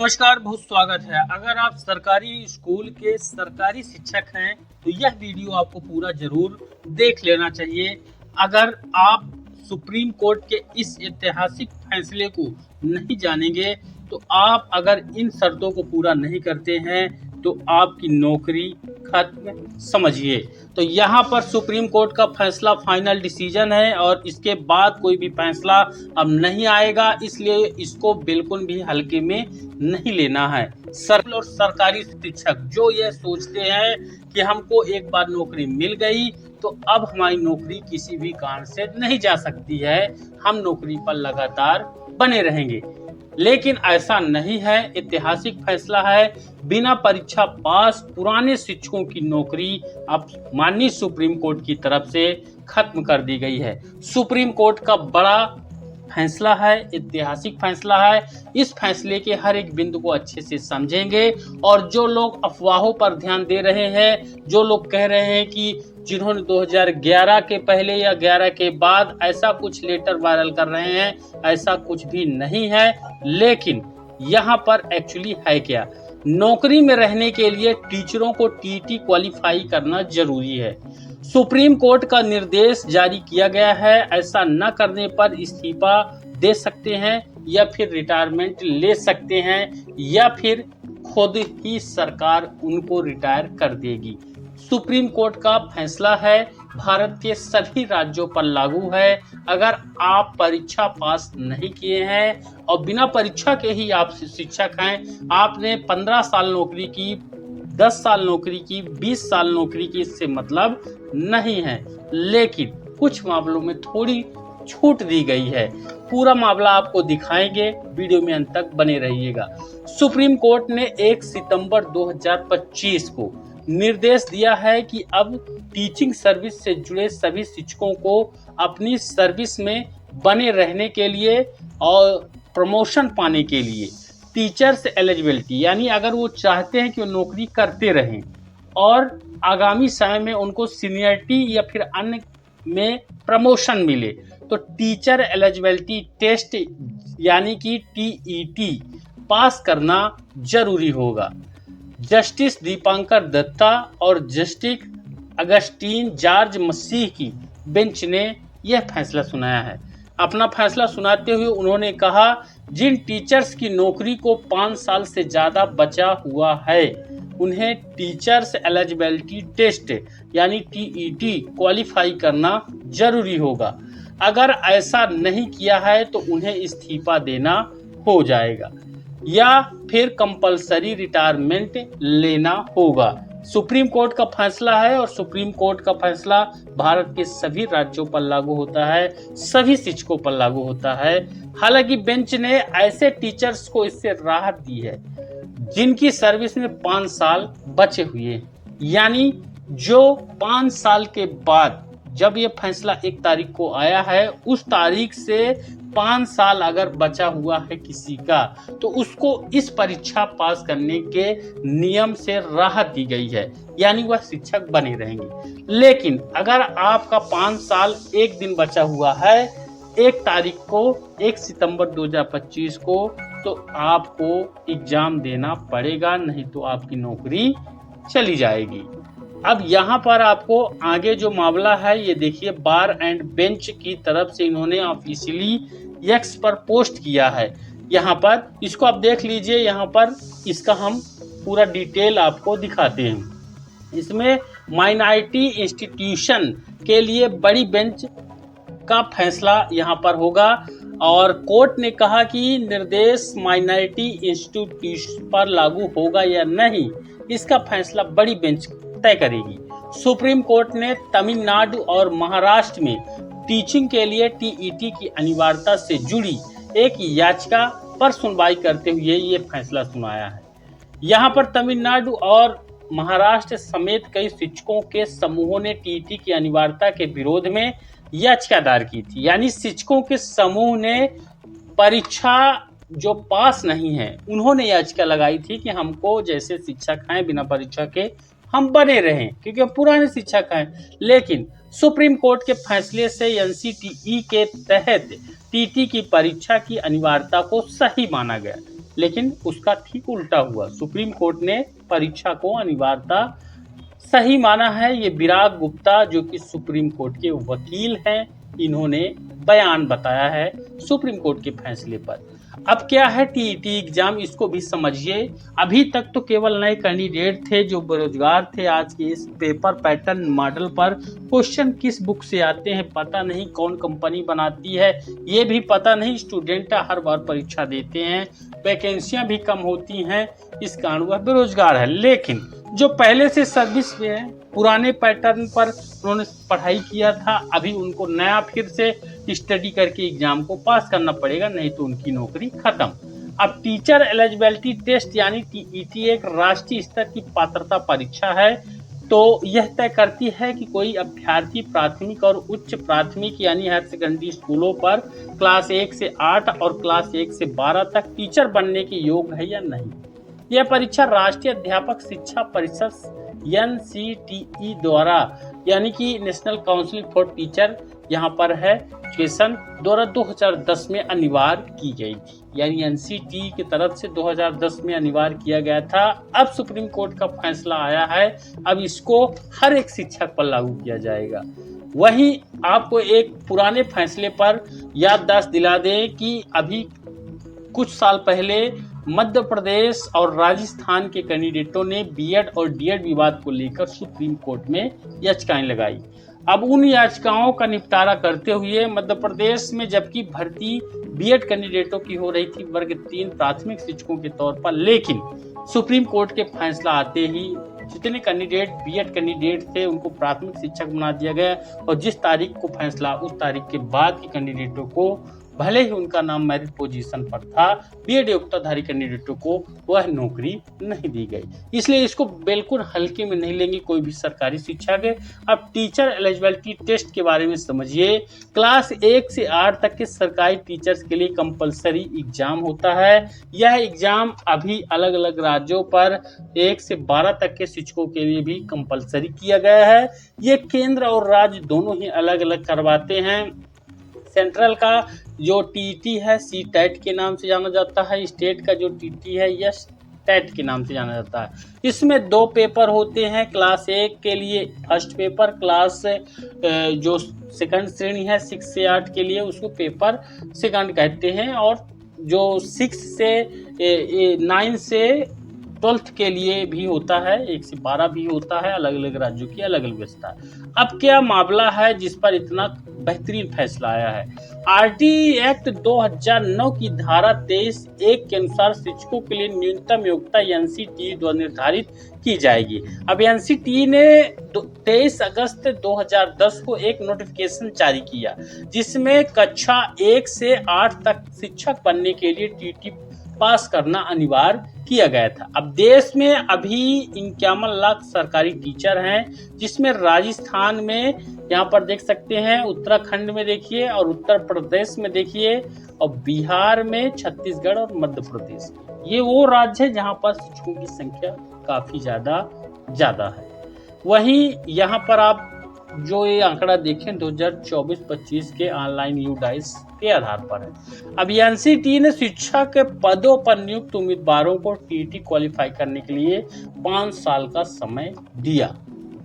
नमस्कार, बहुत स्वागत है। अगर आप सरकारी स्कूल के सरकारी शिक्षक हैं तो यह वीडियो आपको पूरा जरूर देख लेना चाहिए। अगर आप सुप्रीम कोर्ट के इस ऐतिहासिक फैसले को नहीं जानेंगे तो आप अगर इन शर्तों को पूरा नहीं करते हैं तो आपकी नौकरी खत्म समझिए। तो यहाँ पर सुप्रीम कोर्ट का फैसला फाइनल डिसीजन है और इसके बाद कोई भी फैसला अब नहीं आएगा, इसलिए इसको बिल्कुल भी हल्के में नहीं लेना है। सरकारी और सरकारी शिक्षक जो ये सोचते हैं कि हमको एक बार नौकरी मिल गई तो अब हमारी नौकरी किसी भी कारण से नहीं जा सकती है, हम नौकरी पर लगातार बने रहेंगे, लेकिन ऐसा नहीं है। ऐतिहासिक फैसला है, बिना परीक्षा पास पुराने शिक्षकों की नौकरी अब माननीय सुप्रीम कोर्ट की तरफ से खत्म कर दी गई है। सुप्रीम कोर्ट का बड़ा फैसला है, ऐतिहासिक फैसला है। इस फैसले के हर एक बिंदु को अच्छे से समझेंगे और जो लोग अफवाहों पर ध्यान दे रहे हैं, जो लोग कह रहे हैं कि जिन्होंने 2011 के पहले या 11 के बाद ऐसा कुछ लेटर वायरल कर रहे हैं, ऐसा कुछ भी नहीं है। लेकिन यहाँ पर एक्चुअली है क्या, नौकरी में रहने के लिए टीचरों को टीटी क्वालिफाई करना जरूरी है। सुप्रीम कोर्ट का निर्देश जारी किया गया है, ऐसा न करने पर इस्तीफा दे सकते हैं या फिर रिटायरमेंट ले सकते हैं या फिर खुद ही सरकार उनको रिटायर कर देगी। सुप्रीम कोर्ट का फैसला है, भारत के सभी राज्यों पर लागू है। अगर आप परीक्षा पास नहीं किए हैं और बिना परीक्षा के ही आप शिक्षक हैं, आपने 15 साल नौकरी की, 10 साल नौकरी की, 20 साल नौकरी की, इससे मतलब नहीं है। लेकिन कुछ मामलों में थोड़ी छूट दी गई है। पूरा मामला आपको दिखाएंगे, वीडियो में अंत तक बने रहिएगा। सुप्रीम कोर्ट ने 1 सितंबर 2025 को निर्देश दिया है कि अब टीचिंग सर्विस से जुड़े सभी शिक्षकों को अपनी सर्विस में बने रहने के लिए और प्रमोशन पाने के लिए टीचर्स एलिजिबिलिटी, यानी अगर वो चाहते हैं कि वो नौकरी करते रहें और आगामी समय में उनको सीनियरिटी या फिर अन्य में प्रमोशन मिले, तो टीचर एलिजिबिलिटी टेस्ट यानी कि टीईटी पास करना जरूरी होगा। जस्टिस दीपांकर दत्ता और जस्टिस अगस्टीन जॉर्ज मसीह की बेंच ने यह फैसला सुनाया है। अपना फैसला सुनाते हुए उन्होंने कहा, जिन टीचर्स की नौकरी को 5 साल से ज़्यादा बचा हुआ है उन्हें टीचर्स एलिजिबिलिटी टेस्ट यानी टीईटी क्वालिफाई करना जरूरी होगा। अगर ऐसा नहीं किया है तो उन्हें इस्तीफा देना हो जाएगा या फिर कंपलसरी रिटायरमेंट लेना होगा। सुप्रीम कोर्ट का फैसला है और सुप्रीम कोर्ट का फैसला भारत के सभी राज्यों पर लागू होता है, सभी शिक्षकों पर लागू होता है। हालांकि बेंच ने ऐसे टीचर्स को इससे राहत दी है जिनकी सर्विस में 5 साल बचे हुए हैं, यानी जो 5 साल के बाद जब ये फैसला 1 तारीख को आया है, उस तारीख से 5 साल अगर बचा हुआ है किसी का तो उसको इस परीक्षा पास करने के नियम से राहत दी गई है, यानी वह शिक्षक बने रहेंगे। लेकिन अगर आपका 5 साल 1 दिन बचा हुआ है 1 तारीख को, 1 सितंबर 2025 को, तो आपको एग्जाम देना पड़ेगा, नहीं तो आपकी नौकरी चली जाएगी। अब यहाँ पर आपको आगे जो मामला है ये देखिए, बार एंड बेंच की तरफ से इन्होंने ऑफिशियली एक्स पर पोस्ट किया है। यहाँ पर इसको आप देख लीजिए, यहाँ पर इसका हम पूरा डिटेल आपको दिखाते हैं। इसमें माइनॉरिटी इंस्टीट्यूशन के लिए बड़ी बेंच का फैसला यहाँ पर होगा और कोर्ट ने कहा कि निर्देश माइनॉरिटी इंस्टीट्यूशन पर लागू होगा या नहीं, इसका फैसला बड़ी बेंच तय करेगी। सुप्रीम कोर्ट ने तमिलनाडु और महाराष्ट्र में टीचिंग के लिए टीईटी की अनिवार्यता से जुड़ी एक याचिका पर सुनवाई करते हुए ये फैसला सुनाया है। यहाँ पर तमिलनाडु और महाराष्ट्र समेत कई शिक्षकों के समूहों ने टीईटी की अनिवार्यता के विरोध में याचिका दायर की थी, यानी शिक्षकों के समूह ने परीक्षा जो पास नहीं है उन्होंने याचिका लगाई थी कि हमको जैसे शिक्षक हैं बिना परीक्षा के हम बने रहें, क्योंकि हम पुराने शिक्षक हैं। लेकिन सुप्रीम कोर्ट के फैसले से एनसीटीई के तहत टीटी की परीक्षा की अनिवार्यता को सही माना गया। लेकिन उसका ठीक उल्टा हुआ। सुप्रीम कोर्ट ने परीक्षा को अनिवार्यता सही माना है। ये विराग गुप्ता जो कि सुप्रीम कोर्ट के वकील हैं, इन्होंने बयान बताया है सुप्रीम कोर्ट के फैसले पर। अब क्या है टीईटी एग्जाम, इसको भी समझिए। अभी तक तो केवल नए कैंडिडेट थे जो बेरोजगार थे। आज के इस पेपर पैटर्न मॉडल पर क्वेश्चन किस बुक से आते हैं पता नहीं, कौन कंपनी बनाती है ये भी पता नहीं। स्टूडेंट हर बार परीक्षा देते हैं, वैकेंसियां भी कम होती हैं, इस कारण वह बेरोजगार है। लेकिन जो पहले से सर्विस में है, पुराने पैटर्न पर उन्होंने पढ़ाई किया था, अभी उनको नया फिर से स्टडी करके एग्जाम को पास करना पड़ेगा, नहीं तो उनकी नौकरी खत्म। अब टीचर एलिजिबिलिटी टेस्ट यानी टीईटी एक राष्ट्रीय स्तर की पात्रता परीक्षा है। तो यह तय करती है कि कोई अभ्यर्थी प्राथमिक और उच्च प्राथमिक यानी हायर सेकेंडरी स्कूलों पर क्लास 1 से 8 और क्लास 1 से 12 तक टीचर बनने के योग्य है या नहीं। यह परीक्षा राष्ट्रीय अध्यापक शिक्षा परिषद NCTE द्वारा यानी कि नेशनल काउंसिल फॉर टीचर यहाँ पर है एजुकेशन द्वारा 2010 में अनिवार्य की गई थी। यानी NCTE की तरफ से 2010 में अनिवार्य किया गया था। अब सुप्रीम कोर्ट का फैसला आया है, अब इसको हर एक शिक्षक पर लागू किया जाएगा। वहीं आपको एक पुराने फैसले पर याददाश्त दिला दें कि अभी कुछ साल पहले मध्य प्रदेश और राजस्थान के कैंडिडेटों ने बीएड और डीएड विवाद को लेकर सुप्रीम कोर्ट में याचिकाएं लगाई। अब उन याचिकाओं का निपटारा करते हुए मध्य प्रदेश में जबकि भर्ती बीएड कैंडिडेटों की हो रही थी वर्ग 3 प्राथमिक शिक्षकों के तौर पर, लेकिन सुप्रीम कोर्ट के फैसला आते ही जितने कैंडिडेट बीएड कैंडिडेट थे उनको प्राथमिक शिक्षक बना दिया गया और जिस तारीख को फैसला उस तारीख के बाद के कैंडिडेटों को भले ही उनका नाम मेरिट पोजीशन पर था, बीएड योग्यताधारी कैंडिडेटों को वह नौकरी नहीं दी गई। इसलिए इसको बिल्कुल हल्के में नहीं लेंगे कोई भी सरकारी शिक्षक। अब टीचर एलिजिबिलिटी टेस्ट के बारे में समझिए। क्लास 1 से 8 तक के सरकारी टीचर्स के लिए कंपलसरी एग्जाम होता है। यह एग्जाम अभी अलग अलग राज्यों पर 1 से 12 तक के शिक्षकों के लिए भी कंपलसरी किया गया है। ये केंद्र और राज्य दोनों ही अलग अलग करवाते हैं। सेंट्रल का जो टीटी है CTET के नाम से जाना जाता है, स्टेट का जो टीटी है यह टेट के नाम से जाना जाता है। इसमें 2 पेपर होते हैं। क्लास 1 के लिए फर्स्ट पेपर, क्लास जो सेकंड श्रेणी है 6 से 8 के लिए उसको पेपर सेकंड कहते हैं, और जो 6 से 9 से 12th के लिए भी होता है, 1 से 12 भी होता है। अलग अलग राज्यों की अलग अलग व्यवस्था है। अब क्या मामला है जिस पर इतना बेहतरीन फैसला आया है? RT एक्ट 2009 की धारा 23(1) के अनुसार शिक्षकों के लिए न्यूनतम योग्यता NCTE द्वारा निर्धारित की जाएगी। अब NCTE ने 23 अगस्त 2010 को एक नोटिफिकेशन जारी किया जिसमें कक्षा 1 से 8 तक शिक्षक बनने के लिए TT पास करना अनिवार्य किया गया था। अब देश में अभी 51 लाख सरकारी टीचर हैं, जिसमें राजस्थान में यहाँ पर देख सकते हैं, उत्तराखंड में देखिए और उत्तर प्रदेश में देखिए, और बिहार में, छत्तीसगढ़ और मध्य प्रदेश, ये वो राज्य है जहाँ पर शिक्षकों की संख्या काफी ज्यादा है। वहीं यहाँ पर आप जो ये आंकड़ा देखें 2024-25 के ऑनलाइन यूडाइस के आधार पर है। अब NCTE ने शिक्षा के पदों पर नियुक्त उम्मीदवारों को TT क्वालिफाई करने के लिए 5 साल का समय दिया।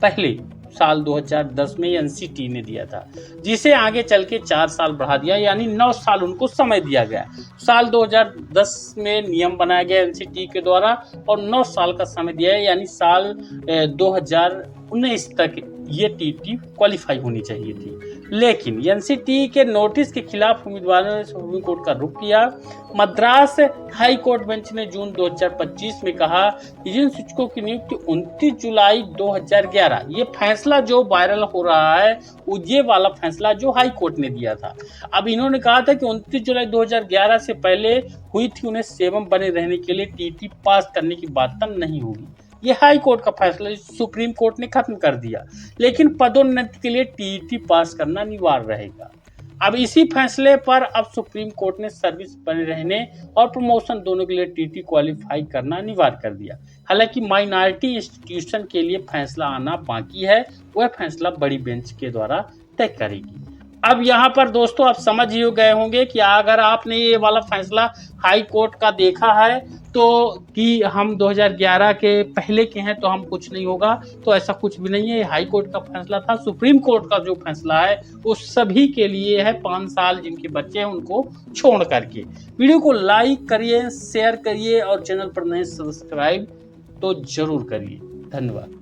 पहले साल 2010 में NCTE ने दिया था, जिसे आगे चल के 4 साल बढ़ा दिया, यानी 9 साल उनको समय दिया गया। साल 2010 में नियम बनाया गया NCTE के द्वारा और 9 साल का समय दिया है, यानी साल 2019 तक ये TT क्वालिफाई होनी चाहिए थी। लेकिन NCTE के नोटिस के खिलाफ उम्मीदवारों ने सुप्रीम कोर्ट का रुख किया। मद्रास हाई कोर्ट बेंच ने जून 2025 में कहा कि जिन शिक्षकों की नियुक्ति 29 जुलाई 2011, ये फैसला जो वायरल हो रहा है ये वाला फैसला जो हाई कोर्ट ने दिया था। अब इन्होंने कहा था कि 29 जुलाई 2011 से पहले हुई थी, उन्हें सेवम बने रहने के लिए TT पास करने की बात नहीं होगी। ये हाई कोर्ट का फैसला सुप्रीम कोर्ट ने खत्म कर दिया, लेकिन पदोन्नति के लिए TT पास करना अनिवार्य रहेगा। अब इसी फैसले पर अब सुप्रीम कोर्ट ने सर्विस बने रहने और प्रमोशन दोनों के लिए TT क्वालिफाई करना अनिवार्य कर दिया। हालांकि माइनॉरिटी इंस्टीट्यूशन के लिए फैसला आना बाकी है, वह फैसला बड़ी बेंच के द्वारा तय करेगी। अब यहाँ पर दोस्तों आप समझ ही गए होंगे कि अगर आपने ये वाला फैसला हाई कोर्ट का देखा है तो कि हम 2011 के पहले के हैं तो हम कुछ नहीं होगा, तो ऐसा कुछ भी नहीं है। ये हाई कोर्ट का फैसला था। सुप्रीम कोर्ट का जो फैसला है वो सभी के लिए है, 5 साल जिनके बच्चे हैं उनको छोड़ करके। वीडियो को लाइक करिए, शेयर करिए और चैनल पर नए सब्सक्राइब तो जरूर करिए। धन्यवाद।